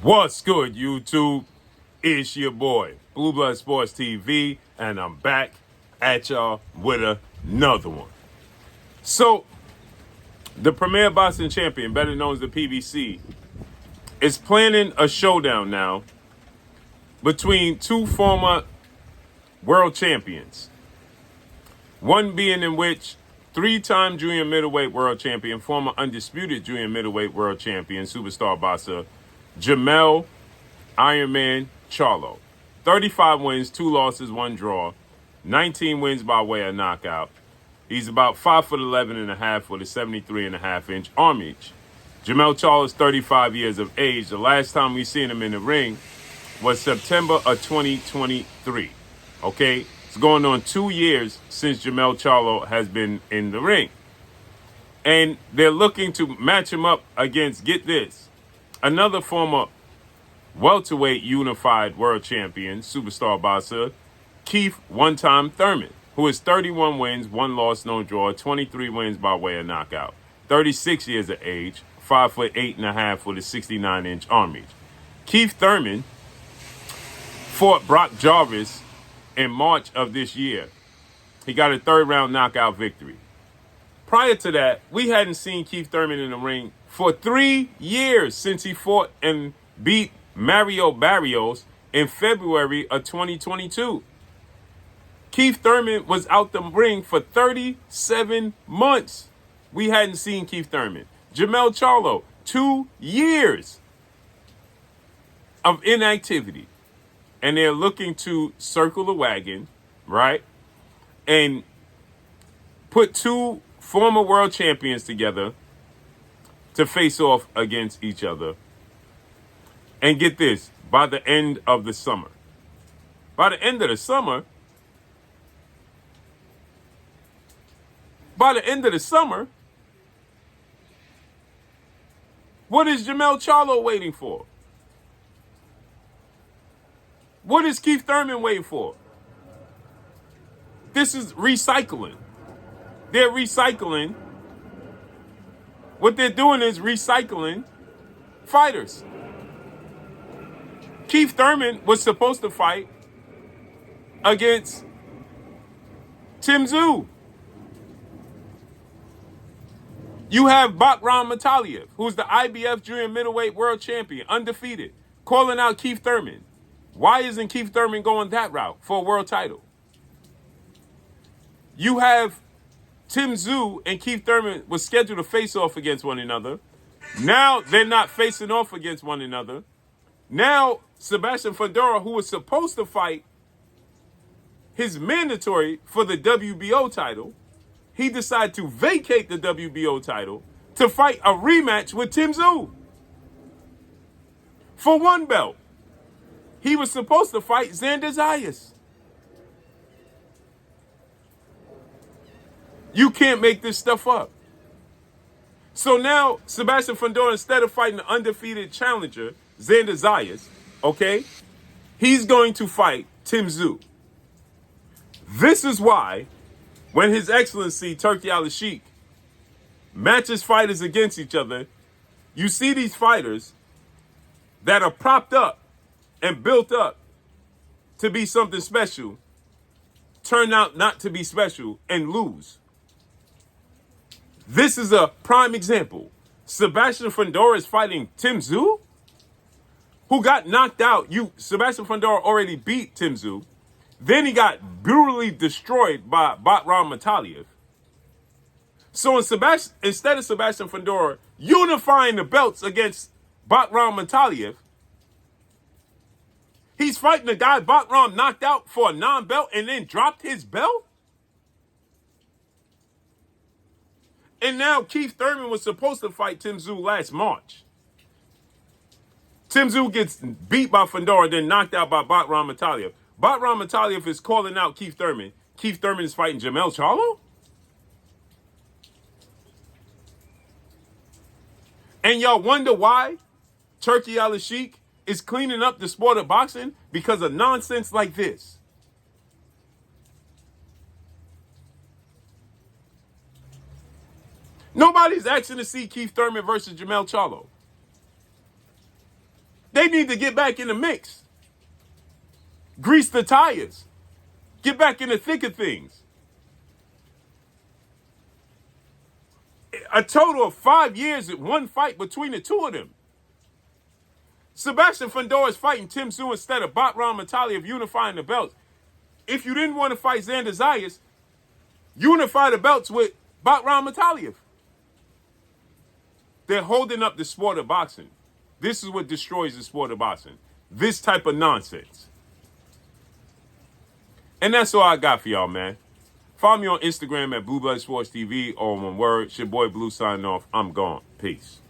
What's good, YouTube? It's your boy, Blue Blood Sports TV, and I'm back at y'all with another one. So, the premier boxing champion, better known as the PBC, is planning a showdown now between two former world champions. One being in which three-time junior middleweight world champion, former undisputed junior middleweight world champion, superstar boxer, Jermell Iron Man Charlo. 35 wins, 2 losses, 1 draw. 19 wins by way of knockout. He's about 5'11" and a half with a 73.5-inch arm reach. Jermell Charlo is 35 years of age. The last time we seen him in the ring was September of 2023. Okay? It's going on 2 years since Jermell Charlo has been in the ring. And they're looking to match him up against, get this, another former welterweight unified world champion, superstar boxer, Keith one-time Thurman, who is 31 wins, 1 loss, no draw, 23 wins by way of knockout. 36 years of age, 5'8.5" with a 69-inch arm reach. Keith Thurman fought Brock Jarvis in March of this year. He got a 3rd-round knockout victory. Prior to that, we hadn't seen Keith Thurman in the ring for 3 years since he fought and beat Mario Barrios in February of 2022. Keith Thurman was out the ring for 37 months. We hadn't seen Keith Thurman. Jermell Charlo, 2 years of inactivity. And they're looking to circle the wagon, right? And put two former world champions together to face off against each other. And get this, by the end of the summer. By the end of the summer, what is Jermell Charlo waiting for? What is Keith Thurman waiting for? This is recycling. They're recycling. What they're doing is recycling fighters. Keith Thurman was supposed to fight against Tim Tszyu. You have Bakram Mataliev, who's the IBF junior middleweight world champion, undefeated, calling out Keith Thurman. Why isn't Keith Thurman going that route for a world title? You have Tim Tszyu and Keith Thurman was scheduled to face off against one another. Now they're not facing off against one another. Now Sebastian Fundora, who was supposed to fight his mandatory for the WBO title, he decided to vacate the WBO title to fight a rematch with Tim Tszyu for 1 belt. He was supposed to fight Xander Zayas. You can't make this stuff up. So now Sebastian Fundora, instead of fighting the undefeated challenger, Xander Zayas, okay, he's going to fight Tim Tszyu. This is why when His Excellency Turki Al-Sheikh matches fighters against each other, you see these fighters that are propped up and built up to be something special turn out not to be special and lose. This is a prime example. Sebastian Fundora is fighting Tim Tszyu, who got knocked out. Sebastian Fundora already beat Tim Tszyu. Then he got brutally destroyed by Bakram Mataliev. So instead of Sebastian Fundora unifying the belts against Bakram Mataliev, he's fighting a guy Bakram knocked out for a non-belt and then dropped his belt? And now Keith Thurman was supposed to fight Tim Tszyu last March. Tim Tszyu gets beat by Fundora, then knocked out by Bakram Mataliev. Bakram Mataliev is calling out Keith Thurman. Keith Thurman is fighting Jermell Charlo? And y'all wonder why Turki Al-Sheikh is cleaning up the sport of boxing? Because of nonsense like this. Nobody's asking to see Keith Thurman versus Jermell Charlo. They need to get back in the mix. Grease the tires. Get back in the thick of things. A total of 5 years at one fight between the two of them. Sebastian Fundora is fighting Tim Tszyu instead of Bakram Mataliev unifying the belts. If you didn't want to fight Xander Zayas, unify the belts with Bakram Mataliev. They're holding up the sport of boxing. This is what destroys the sport of boxing. This type of nonsense. And that's all I got for y'all, man. Follow me on Instagram at Blue Blood Sports TV, all one word. It's your boy Blue signing off. I'm gone. Peace.